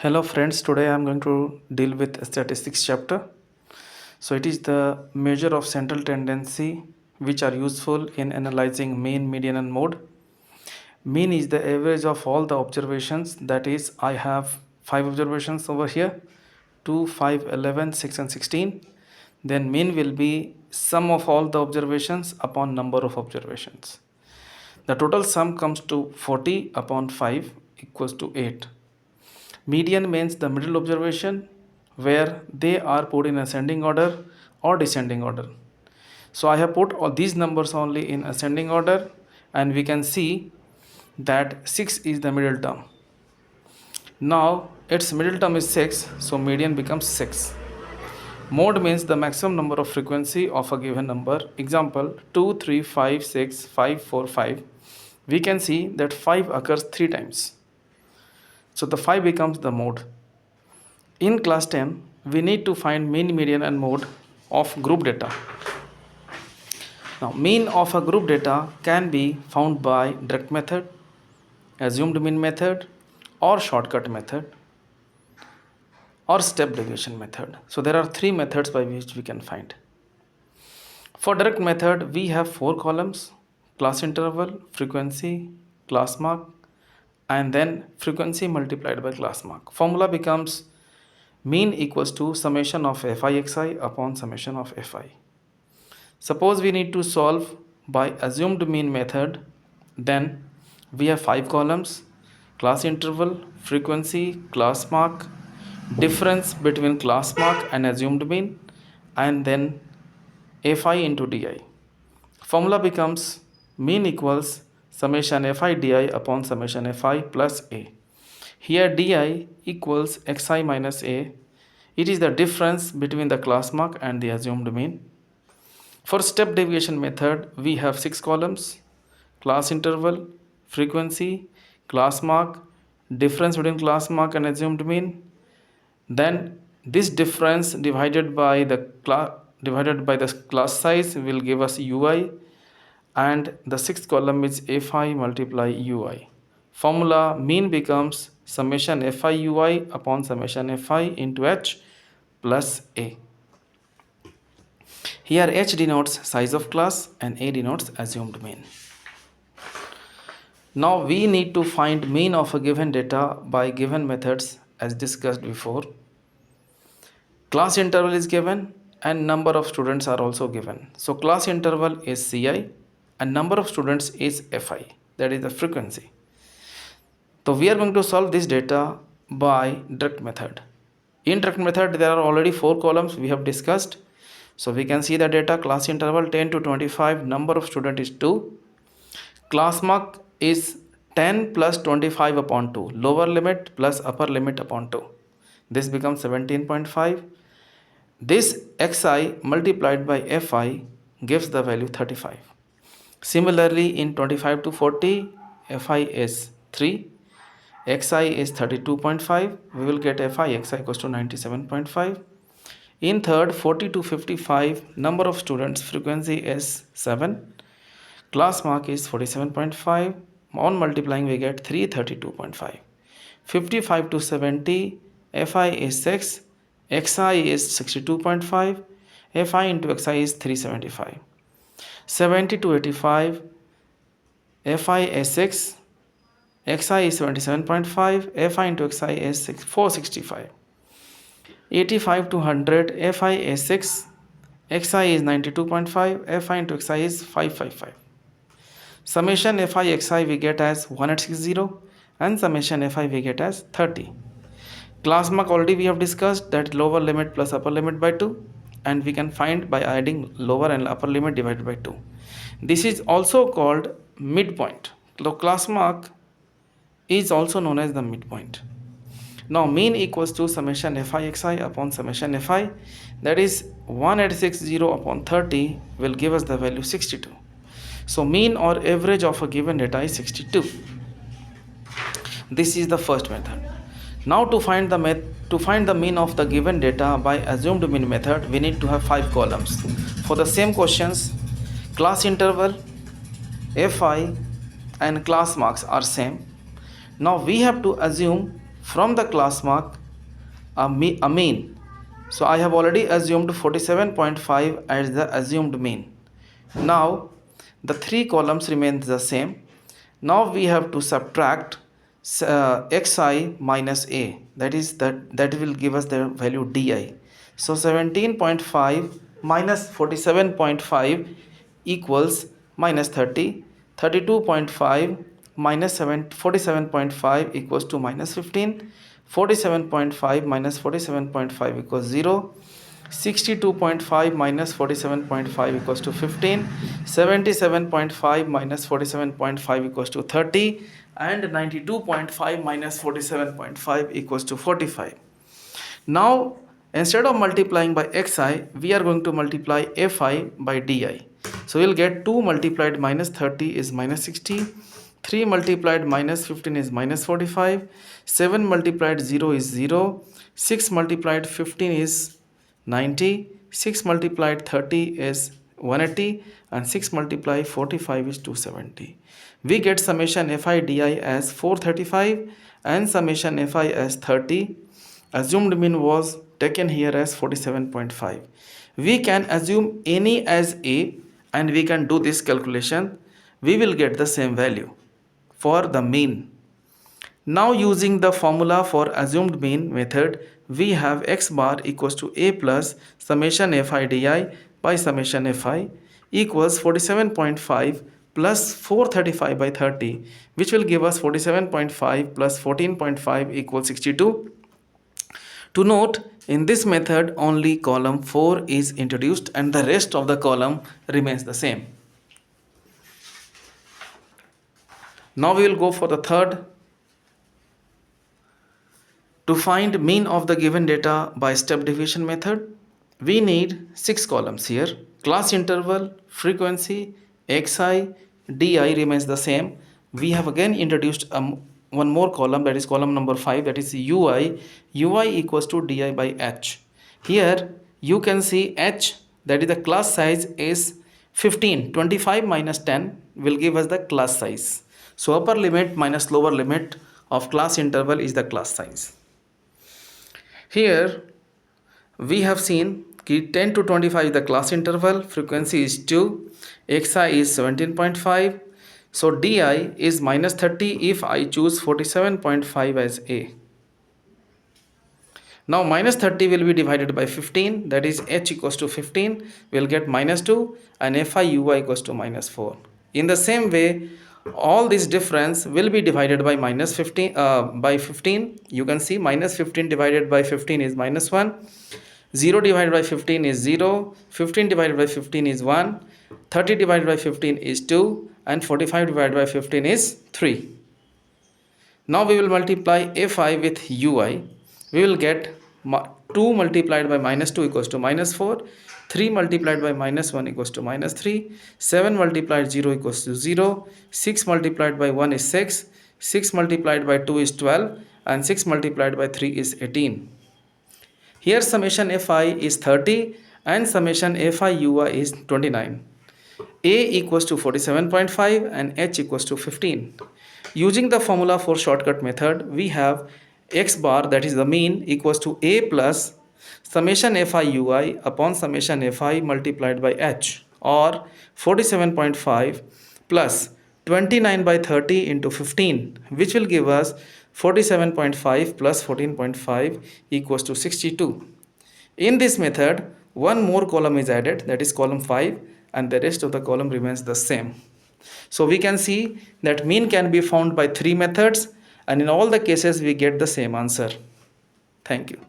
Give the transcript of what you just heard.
Hello friends, today I am going to deal with statistics chapter. So it is the measure of central tendency which are useful in analyzing mean, median and mode. Mean is the average of all the observations, that is I have 5 observations over here, 2, 5, 11, 6 and 16. Then mean will be sum of all the observations upon number of observations. The total sum comes to 40 upon 5 equals to 8. Median means the middle observation where they are put in ascending order or descending order. So I have put all these numbers only in ascending order, and we can see that 6 is the middle term. Now its middle term is 6, so median becomes 6. Mode means the maximum number of frequency of a given number. Example 2, 3, 5, 6, 5, 4, 5. We can see that 5 occurs 3 times. So the 5 becomes the mode. In class 10, we need to find mean, median and mode of group data. Now, mean of a group data can be found by direct method, assumed mean method, or shortcut method, or step deviation method. So there are 3 methods by which we can find. For direct method, we have 4 columns: class interval, frequency, class mark, and then frequency multiplied by class mark. Formula becomes mean equals to summation of fi xi upon summation of fi. Suppose we need to solve by assumed mean method, then we have 5 columns: class interval, frequency, class mark, difference between class mark and assumed mean, and then fi into di. Formula becomes mean equals summation fi di upon summation fi plus a. Here di equals xi minus a. It is the difference between the class mark and the assumed mean. For step deviation method, we have 6 columns: class interval, frequency, class mark, difference between class mark and assumed mean. Then this difference divided by the class size will give us ui, and the 6th column is fi multiply ui. Formula mean becomes summation fi ui upon summation fi into h plus a. Here h denotes size of class and a denotes assumed mean. Now we need to find mean of a given data by given methods as discussed before. Class interval is given and number of students are also given. So class interval is ci and number of students is fi, that is the frequency. So we are going to solve this data by direct method. In direct method there are already 4 columns we have discussed. So we can see the data: class interval 10 to 25, number of student is 2, class mark is 10 plus 25 upon 2, lower limit plus upper limit upon 2. This becomes 17.5. This xi multiplied by fi gives the value 35. Similarly, in 25 to 40, fi is 3, xi is 32.5. We will get fi xi equals to 97.5. In third, 40 to 55, number of students, frequency is 7, class mark is 47.5. On multiplying we get 332.5. 55 to 70, fi is 6, xi is 62.5, fi into xi is 375. 70 to 85, fi is 6, xi is 77.5, fi into xi is 465. 85 to 100, fi is 6, xi is 92.5, fi into xi is 555. Summation fi xi we get as 1860 and summation fi we get as 30. Class mark already we have discussed, that lower limit plus upper limit by 2, and we can find by adding lower and upper limit divided by 2. This is also called midpoint. The class mark is also known as the midpoint. Now mean equals to summation fi xi upon summation fi, that is 1860 upon 30 will give us the value 62. So mean or average of a given data is 62. This is the first method. Now to find the mean of the given data by assumed mean method, we need to have 5 columns. For the same questions, class interval, fi and class marks are same. Now we have to assume from the class mark a mean. So I have already assumed 47.5 as the assumed mean. Now the three columns remain the same. Now we have to subtract xi minus a, that will give us the value di. So 17.5 minus 47.5 equals minus 30. 32.5 minus 47.5 equals to minus 15. 47.5 minus 47.5 equals 0. 62.5 minus 47.5 equals to 15. 77.5 minus 47.5 equals to 30. And 92.5 minus 47.5 equals to 45. Now instead of multiplying by xi, we are going to multiply fi by di. So we'll get 2 multiplied minus 30 is minus 60. 3 multiplied minus 15 is minus 45. 7 multiplied 0 is 0. 6 multiplied 15 is 90. 6 multiplied 30 is 180. And 6 multiplied 45 is 270. We get summation fi di as 435 and summation fi as 30. Assumed mean was taken here as 47.5. We can assume any as a and we can do this calculation. We will get the same value for the mean. Now using the formula for assumed mean method, we have x bar equals to a plus summation fi di by summation fi equals 47.5 plus 435 by 30, which will give us 47.5 plus 14.5 equals 62. To note, in this method only column 4 is introduced and the rest of the column remains the same. Now we will go for the third. To find mean of the given data by step deviation method, we need 6 columns here. Class interval, frequency, xi, di remains the same. We have again introduced one more column, that is column number 5, that is ui. Ui equals to di by h. Here you can see h, that is the class size, is 15. 25 minus 10 will give us the class size. So upper limit minus lower limit of class interval is the class size. Here we have seen 10 to 25 is the class interval, frequency is 2, xi is 17.5. So di is minus 30 if I choose 47.5 as a. Now minus 30 will be divided by 15, that is h equals to 15, we will get minus 2 and fi ui equals to minus 4. In the same way, all this difference will be divided by minus 15 by 15. You can see minus 15 divided by 15 is minus 1. 0 divided by 15 is 0. 15 divided by 15 is 1. 30 divided by 15 is 2. And 45 divided by 15 is 3. Now we will multiply fi with ui. We will get 2 multiplied by minus 2 equals to minus 4. 3 multiplied by minus 1 equals to minus 3. 7 multiplied 0 equals to 0. 6 multiplied by 1 is 6. 6 multiplied by 2 is 12. And 6 multiplied by 3 is 18. Here summation fi is 30 and summation fi ui is 29. A equals to 47.5 and h equals to 15. Using the formula for shortcut method, we have x bar, that is the mean, equals to a plus summation fi ui upon summation fi multiplied by h, or 47.5 plus 29 by 30 into 15, which will give us 47.5 plus 14.5 equals to 62. In this method, one more column is added, that is column 5, and the rest of the column remains the same. So we can see that mean can be found by 3 methods, and in all the cases we get the same answer. Thank you.